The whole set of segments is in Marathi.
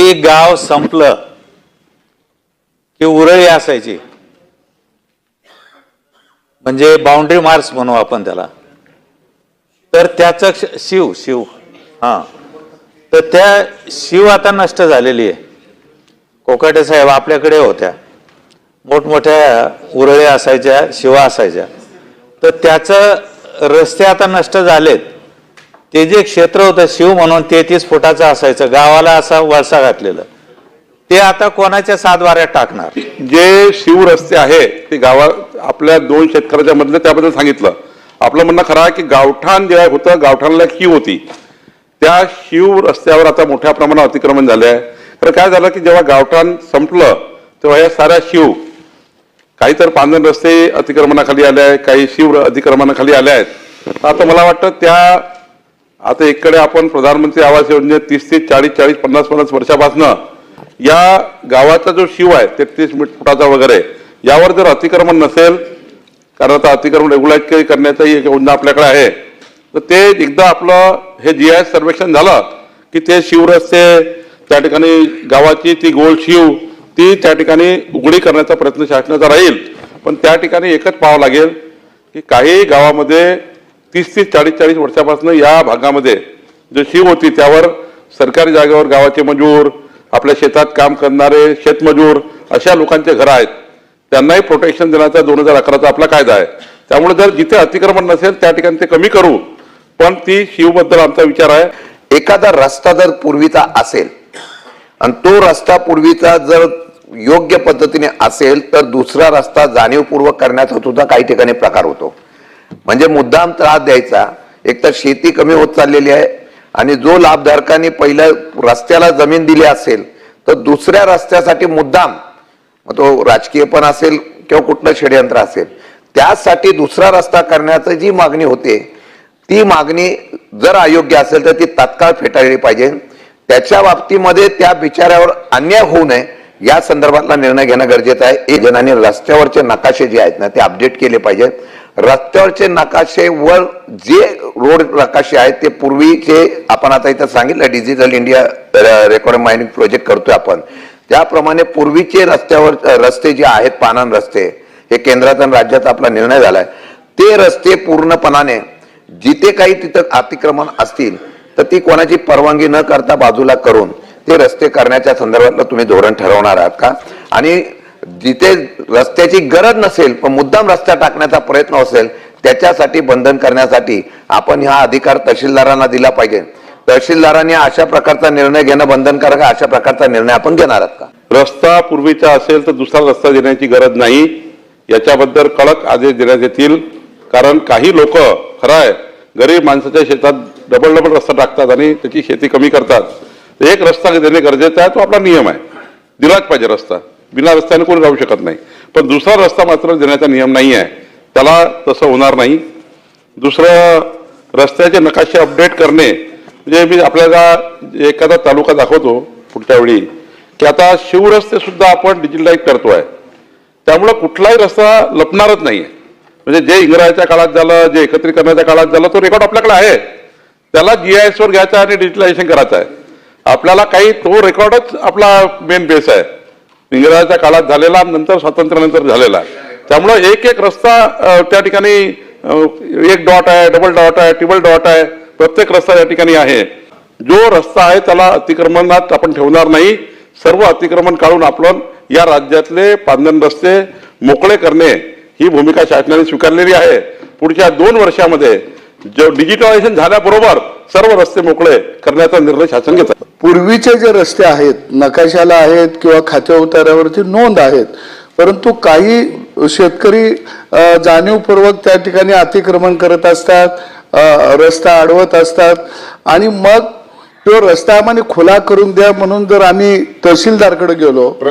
की गाव संपलं की उरळी असायची, म्हणजे बाउंड्री मार्क्स म्हणू आपण त्याला. तर त्याचं शिव शिव हा तर त्या शिव आता नष्ट झालेली आहे. कोकाटे साहेब आपल्याकडे होत्या, मोठमोठ्या उरळे असायच्या, शिवा असायच्या. तर त्याचं रस्ते आता नष्ट झालेत. ते जे क्षेत्र होतं शिव म्हणून 33 फुटाचं असायचं, गावाला असा वळसा घातलेलं, ते आता कोणाच्या सातबाऱ्यात टाकणार. जे शिव रस्ते आहे ते गावात आपल्या 2 शेतकऱ्याच्या मधलं त्याबद्दल सांगितलं. आपलं म्हणणं खरं आहे की गावठाण जे होतं, गावठाणला शिव होती, त्या शिव रस्त्यावर आता मोठ्या प्रमाणात अतिक्रमण झाले आहे. तर काय झालं की जेव्हा गावठाण संपलं तेव्हा या साऱ्या शिव, काही तर पांजण रस्ते अतिक्रमणाखाली आले आहेत, काही शिव अतिक्रमणाखाली आले आहेत. आता मला वाटतं त्या आता एकडे आपण प्रधानमंत्री आवास योजनेत 30 ते 40 50 वर्षापासनं या गावाचा जो शिव आहे 33 फुटाचा वगैरे, यावर जर अतिक्रमण नसेल, कारण आता अतिक्रमण रेग्युलाइज करण्याचाही एक योजना आपल्याकडे आहे, तर ते एकदा आपलं हे GIS सर्वेक्षण झालं की ते शिवरस्ते त्या ठिकाणी गावाची ती गोल शिव ती त्या ठिकाणी उघडी करण्याचा प्रयत्न शासनाचा राहील. पण त्या ठिकाणी एकच पाहावं लागेल की काही गावामध्ये 30 ते 40 वर्षापासून या भागामध्ये जो शिव होती त्यावर सरकारी जागेवर गावाचे मजूर, आपल्या शेतात काम करणारे शेतमजूर अशा लोकांचे घर आहेत, त्यांनाही प्रोटेक्शन देण्याचा 2011चा आपला कायदा आहे. त्यामुळे जर जिथे अतिक्रमण नसेल त्या ठिकाणी ते कमी करू, पण ती शिवबद्दल आमचा विचार आहे. एखादा रस्ता जर पूर्वीचा असेल आणि तो रस्ता पूर्वीचा जर योग्य पद्धतीने असेल तर दुसरा रस्ता जाणीवपूर्वक करण्याचा सुद्धा काही ठिकाणी प्रकार होतो. म्हणजे मुद्दाम त्रास द्यायचा. एक तर शेती कमी होत चाललेली आहे आणि जो लाभधारकांनी पहिल्या रस्त्याला जमीन दिली असेल तर दुसऱ्या रस्त्यासाठी मुद्दाम, तो राजकीय पण असेल किंवा कुठलं षडयंत्र असेल, त्यासाठी दुसरा रस्ता करण्याची जी मागणी होते ती मागणी जर अयोग्य असेल तर ती तात्काळ फेटाळली पाहिजे. त्याच्या बाबतीमध्ये त्या बिचाऱ्यावर अन्याय होऊ नये या संदर्भातला निर्णय घेणं गरजेचं आहे. जणांनी रस्त्यावरचे नकाशे जे आहेत ना ते अपडेट केले पाहिजेत. रस्त्यावरचे नकाशेवर जे रोड नकाशे आहेत ते पूर्वीचे आपण आता इथं सांगितलं digital India record mining project करतोय आपण, त्याप्रमाणे पूर्वीचे रस्ते जे आहेत पानन रस्ते, हे केंद्राचा आणि राज्याचा आपला निर्णय झालाय, ते रस्ते पूर्णपणाने जिथे काही तिथं अतिक्रमण असतील तर ती कोणाची परवानगी न करता बाजूला करून ते रस्ते करण्याच्या संदर्भातलं तुम्ही धोरण ठरवणार आहात का? आणि जिथे रस्त्याची गरज नसेल पण मुद्दाम रस्ता टाकण्याचा प्रयत्न असेल त्याच्यासाठी बंधन करण्यासाठी आपण हा अधिकार तहसीलदारांना दिला पाहिजे. तहसीलदारांनी अशा प्रकारचा निर्णय घेणं बंधनकारक, अशा प्रकारचा निर्णय आपण घेणार आहात का? रस्ता पूर्वीचा असेल तर दुसरा रस्ता देण्याची गरज नाही, याच्याबद्दल कडक आदेश देण्यात येतील. कारण काही लोक खरं आहे गरीब माणसाच्या शेतात डबल रस्ता टाकतात आणि त्याची शेती कमी करतात. एक रस्ता देणे गरजेचं आहे, तो आपला नियम आहे, दिलाच पाहिजे रस्ता, बिना रस्त्याने कोणी जाऊ शकत नाही. पण दुसरा रस्ता मात्र देण्याचा नियम नाही आहे, त्याला तसं होणार नाही. दुसरं, रस्त्याचे नकाशे अपडेट करणे, म्हणजे मी आपल्याला एखादा तालुका दाखवतो पुढच्या वेळी की आता शिवरस्ते सुद्धा आपण डिजिटलाइज करतोय, त्यामुळे कुठलाही रस्ता लपणारच नाही आहे. म्हणजे जे इंग्रजाच्या काळात झालं, जे एकत्रीकरणाच्या काळात झालं, तो रेकॉर्ड आपल्याकडे आहे, त्याला GIS वर घ्यायचा आणि डिजिटलायझेशन करायचं आहे आपल्याला. काही तो रेकॉर्डच आपला मेन बेस आहे, इंग्रजाच्या काळात झालेला, नंतर स्वातंत्र्यानंतर झालेला. त्यामुळे एक एक रस्ता त्या ठिकाणी एक डॉट आहे, डबल डॉट आहे, ट्रिपल डॉट आहे, प्रत्येक रस्ता या ठिकाणी आहे. जो रस्ता आहे त्याला अतिक्रमणात आपण ठेवणार नाही. सर्व अतिक्रमण काढून आपण या राज्यातले पांधन रस्ते मोकळे करणे ही भूमिका शासनाने स्वीकारलेली आहे. पुढच्या 2 वर्षामध्ये जो डिजिटलायझेशन झाल्याबरोबर सर्व रस्ते मोकळे करण्याचा निर्णय शासन घेत आहे. पूर्वीचे जे रस्ते आहेत नकाशाला आहेत किंवा खाते उतार्यावरती नोंद आहेत, परंतु काही शेतकरी जाणीवपूर्वक त्या ठिकाणी अतिक्रमण करत असतात, रस्ता अडवत असतात आणि मग तो रस्ता आम्हाला खुला करून द्या म्हणून जर आम्ही तहसीलदारकडे गेलो तर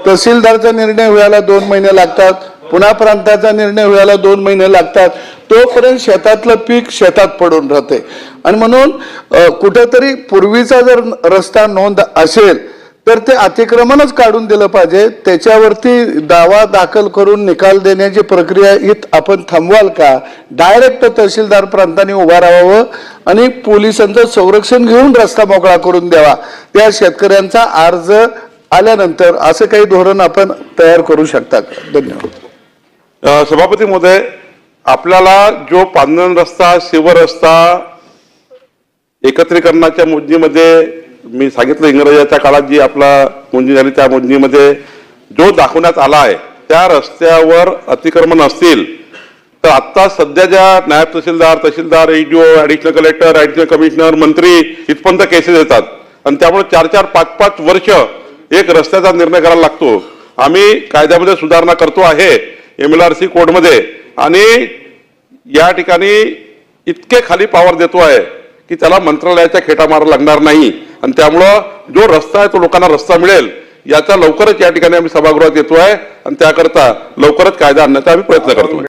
तहसीलदारचा निर्णय व्हायला 2 महिने लागतात, पुन्हा प्रांताचा निर्णय व्हायला 2 महिने लागतात. तोपर्यंत शेतातलं पीक शेतात पडून राहते. आणि म्हणून कुठेतरी पूर्वीचा जर रस्ता नोंद असेल तर ते अतिक्रमणच काढून दिलं पाहिजे. त्याच्यावरती दावा दाखल करून निकाल देण्याची प्रक्रिया ही आपण थांबवाल का? डायरेक्ट तहसीलदार प्रांताने उभा राहावं आणि पोलिसांचं संरक्षण घेऊन रस्ता मोकळा करून द्यावा. त्या शेतकऱ्यांचा अर्ज आल्यानंतर असं काही धोरण आपण तयार करू शकता का? धन्यवाद. सभापती महोदय, आपल्याला जो पांदन रस्ता, शिवर रस्ता एकत्रीकरणाच्या मोजणीमध्ये मी सांगितलं, इंग्रजाच्या काळात जी आपला मोजणी झाली त्या मोजणीमध्ये जो दाखवण्यात आला आहे त्या रस्त्यावर अतिक्रमण असतील तर आता सध्या ज्या नायब तहसीलदार, तहसीलदार, EDO, additional collector, additional commissioner, मंत्री इथपर्यंत केसेस येतात आणि त्यामुळे 4-4, 5-5 वर्ष एक रस्त्याचा निर्णय करायला लागतो. आम्ही कायद्यामध्ये सुधारणा करतो आहे MLRC कोडमध्ये आणि या ठिकाणी इतके खाली पॉवर देतो आहे की त्याला मंत्रालयाच्या खेटा मारा लागणार नाही आणि त्यामुळं जो रस्ता आहे तो लोकांना रस्ता मिळेल याचा लवकरच या ठिकाणी आम्ही सभागृहात येतो आहे आणि त्याकरता लवकरच कायदा आणण्याचा आम्ही प्रयत्न करतो.